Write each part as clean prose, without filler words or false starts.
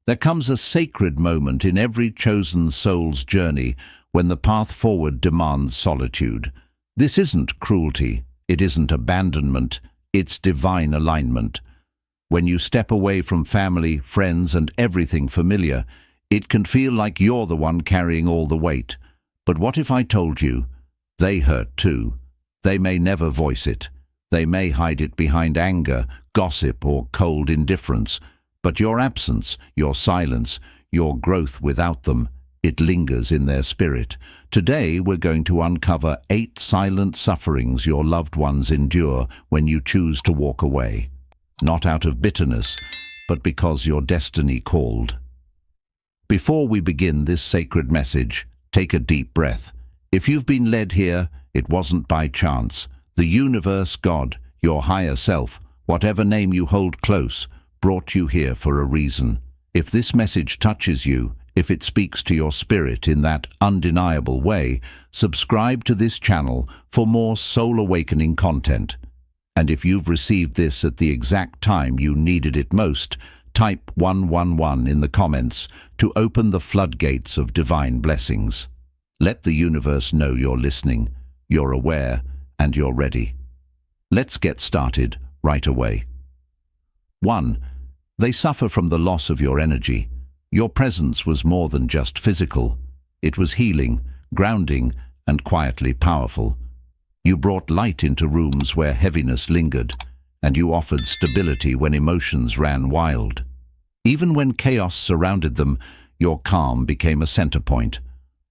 There comes a sacred moment in every chosen soul's journey when the path forward demands solitude. This isn't cruelty, it isn't abandonment, it's divine alignment. When you step away from family, friends, and everything familiar, it can feel like you're the one carrying all the weight. But what if I told you, they hurt too? They may never voice it. They may hide it behind anger, gossip, or cold indifference. But your absence, your silence, your growth without them, it lingers in their spirit. Today we're going to uncover 8 silent sufferings your loved ones endure when you choose to walk away. Not out of bitterness, but because your destiny called. Before we begin this sacred message, take a deep breath. If you've been led here, it wasn't by chance. The universe, God, your higher self, whatever name you hold close, brought you here for a reason. If this message touches you, if it speaks to your spirit in that undeniable way, subscribe to this channel for more soul-awakening content. And if you've received this at the exact time you needed it most, type 111 in the comments to open the floodgates of divine blessings. Let the universe know you're listening, you're aware, and you're ready. Let's get started right away. 1. They suffer from the loss of your energy. Your presence was more than just physical. It was healing, grounding, and quietly powerful. You brought light into rooms where heaviness lingered, and you offered stability when emotions ran wild. Even when chaos surrounded them, your calm became a center point,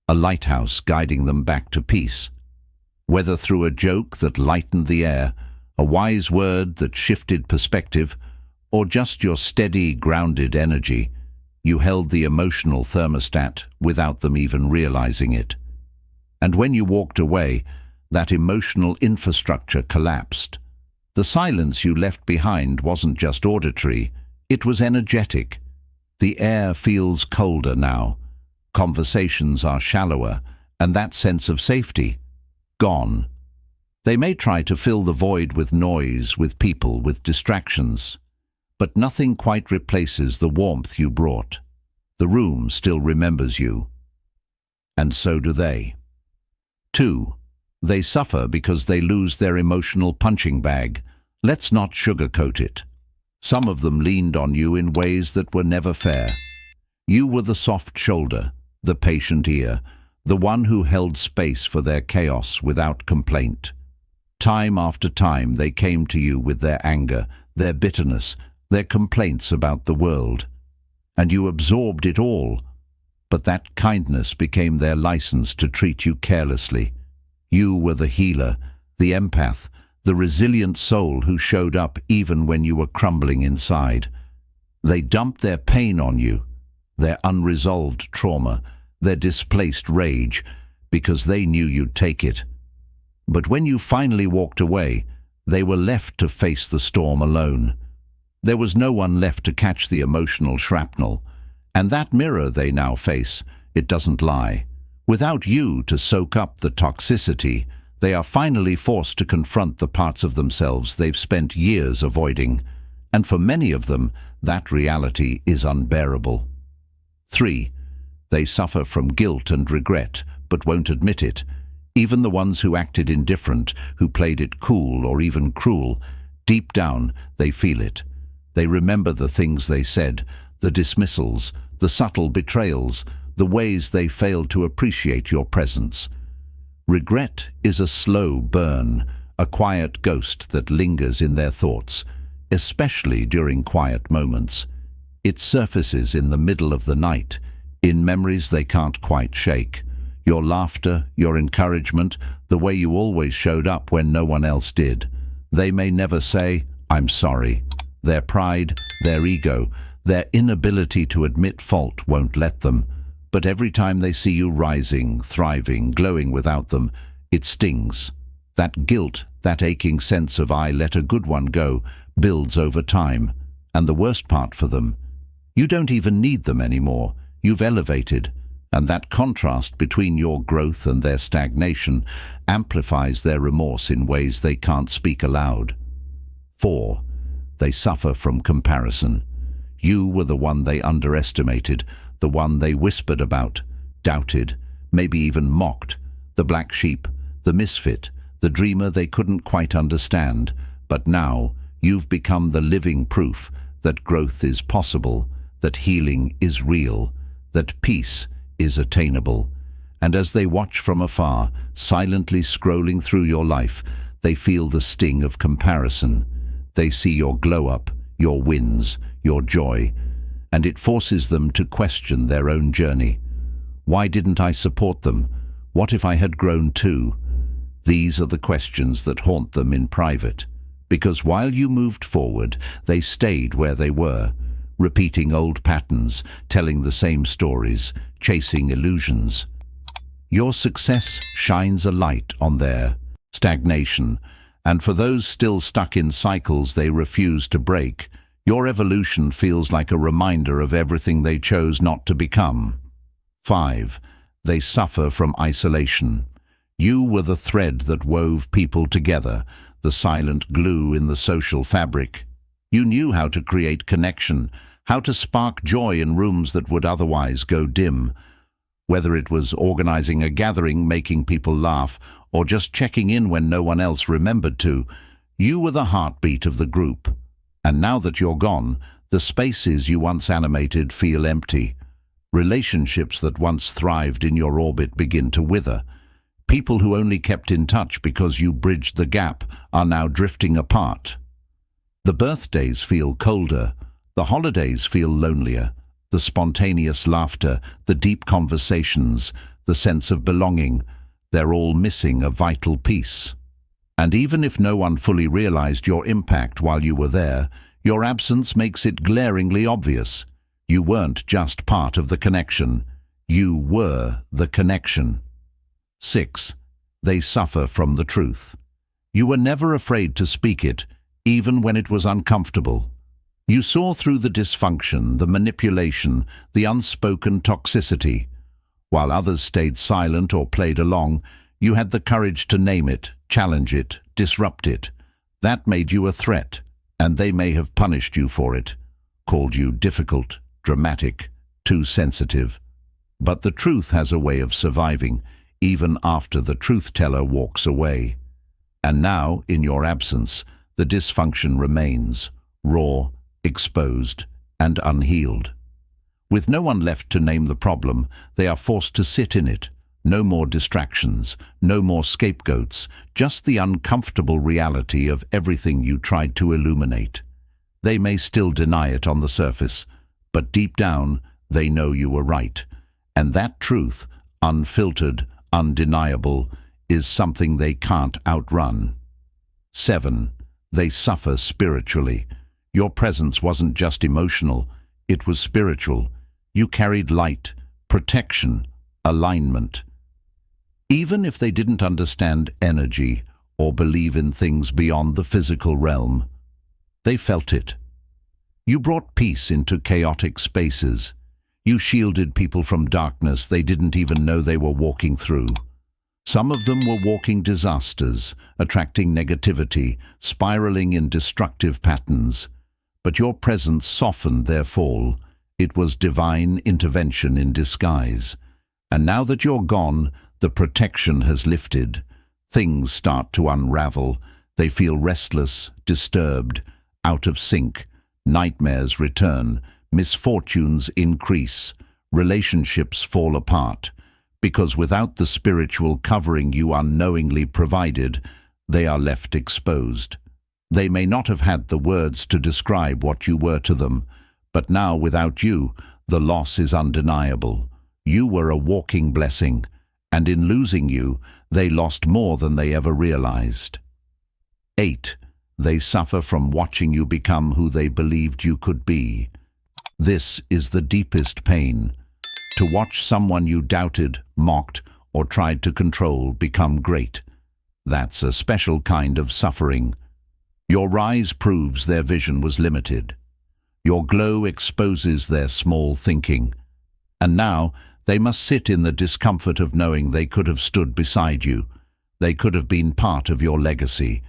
a lighthouse guiding them back to peace. Whether through a joke that lightened the air, a wise word that shifted perspective, or just your steady, grounded energy, you held the emotional thermostat without them even realizing it. And when you walked away, that emotional infrastructure collapsed. The silence you left behind wasn't just auditory, it was energetic. The air feels colder now. Conversations are shallower, and that sense of safety, gone. They may try to fill the void with noise, with people, with distractions, but nothing quite replaces the warmth you brought. The room still remembers you. And so do they. 2. They suffer because they lose their emotional punching bag. Let's not sugarcoat it. Some of them leaned on you in ways that were never fair. You were the soft shoulder, the patient ear, the one who held space for their chaos without complaint. Time after time they came to you with their anger, their bitterness, their complaints about the world. And you absorbed it all. But that kindness became their license to treat you carelessly. You were the healer, the empath, the resilient soul who showed up even when you were crumbling inside. They dumped their pain on you, their unresolved trauma, their displaced rage, because they knew you'd take it. But when you finally walked away, they were left to face the storm alone. There was no one left to catch the emotional shrapnel, and that mirror they now face, it doesn't lie. Without you to soak up the toxicity, they are finally forced to confront the parts of themselves they've spent years avoiding, and for many of them, that reality is unbearable. 3. They suffer from guilt and regret, but won't admit it. Even the ones who acted indifferent, who played it cool or even cruel, deep down they feel it. They remember the things they said, the dismissals, the subtle betrayals, the ways they failed to appreciate your presence. Regret is a slow burn, a quiet ghost that lingers in their thoughts, especially during quiet moments. It surfaces in the middle of the night, in memories they can't quite shake. Your laughter, your encouragement, the way you always showed up when no one else did. They may never say, "I'm sorry." Their pride, their ego, their inability to admit fault won't let them. But every time they see you rising, thriving, glowing without them, it stings. That guilt, that aching sense of "I let a good one go," builds over time. And the worst part for them, you don't even need them anymore. You've elevated. And that contrast between your growth and their stagnation amplifies their remorse in ways they can't speak aloud. 4. They suffer from comparison. You were the one they underestimated, the one they whispered about, doubted, maybe even mocked, the black sheep, the misfit, the dreamer they couldn't quite understand. But now you've become the living proof that growth is possible, that healing is real, that peace is attainable. And as they watch from afar, silently scrolling through your life, they feel the sting of comparison. They see your glow-up, your wins, your joy, and it forces them to question their own journey. Why didn't I support them? What if I had grown too? These are the questions that haunt them in private, because while you moved forward, they stayed where they were, repeating old patterns, telling the same stories, chasing illusions. Your success shines a light on their stagnation, and for those still stuck in cycles they refuse to break, your evolution feels like a reminder of everything they chose not to become. 5. They suffer from isolation. You were the thread that wove people together, the silent glue in the social fabric. You knew how to create connection, how to spark joy in rooms that would otherwise go dim. Whether it was organizing a gathering, making people laugh, or just checking in when no one else remembered to, you were the heartbeat of the group. And now that you're gone, the spaces you once animated feel empty. Relationships that once thrived in your orbit begin to wither. People who only kept in touch because you bridged the gap are now drifting apart. The birthdays feel colder, the holidays feel lonelier, the spontaneous laughter, the deep conversations, the sense of belonging, they're all missing a vital piece. And even if no one fully realized your impact while you were there, your absence makes it glaringly obvious. You weren't just part of the connection, you were the connection. 6. They suffer from the truth. You were never afraid to speak it, even when it was uncomfortable. You saw through the dysfunction, the manipulation, the unspoken toxicity. While others stayed silent or played along, you had the courage to name it, challenge it, disrupt it. That made you a threat, and they may have punished you for it, called you difficult, dramatic, too sensitive. But the truth has a way of surviving, even after the truth-teller walks away. And now, in your absence, the dysfunction remains, raw, exposed, and unhealed. With no one left to name the problem, they are forced to sit in it. No more distractions, no more scapegoats, just the uncomfortable reality of everything you tried to illuminate. They may still deny it on the surface, but deep down, they know you were right. And that truth, unfiltered, undeniable, is something they can't outrun. 7. They suffer spiritually. Your presence wasn't just emotional, it was spiritual. You carried light, protection, alignment. Even if they didn't understand energy or believe in things beyond the physical realm, they felt it. You brought peace into chaotic spaces. You shielded people from darkness they didn't even know they were walking through. Some of them were walking disasters, attracting negativity, spiraling in destructive patterns. But your presence softened their fall. It was divine intervention in disguise. And now that you're gone, the protection has lifted. Things start to unravel. They feel restless, disturbed, out of sync. Nightmares return. Misfortunes increase. Relationships fall apart. Because without the spiritual covering you unknowingly provided, they are left exposed. They may not have had the words to describe what you were to them, but now without you, the loss is undeniable. You were a walking blessing, and in losing you, they lost more than they ever realized. 8. They suffer from watching you become who they believed you could be. This is the deepest pain. To watch someone you doubted, mocked, or tried to control become great. That's a special kind of suffering. Your rise proves their vision was limited. Your glow exposes their small thinking. And now they must sit in the discomfort of knowing they could have stood beside you. They could have been part of your legacy.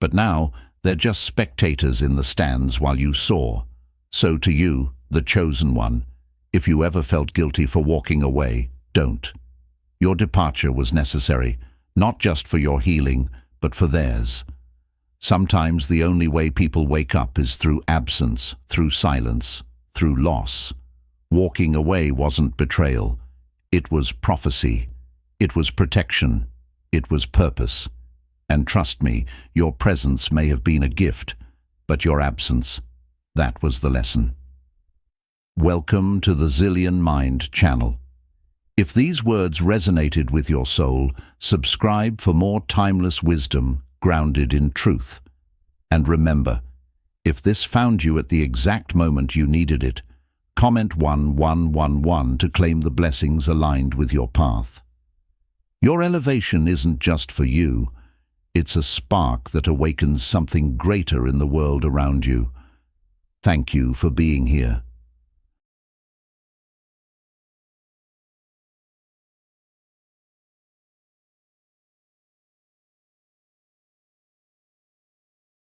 But now they're just spectators in the stands while you soar. So to you, the chosen one, if you ever felt guilty for walking away, don't. Your departure was necessary, not just for your healing, but for theirs. Sometimes the only way people wake up is through absence, through silence, through loss. Walking away wasn't betrayal. It was prophecy. It was protection. It was purpose. And trust me, your presence may have been a gift, but your absence, that was the lesson. Welcome to the Zillion Mind channel. If these words resonated with your soul, subscribe for more timeless wisdom grounded in truth. And remember, if this found you at the exact moment you needed it, comment 1111 to claim the blessings aligned with your path. Your elevation isn't just for you. It's a spark that awakens something greater in the world around you. Thank you for being here.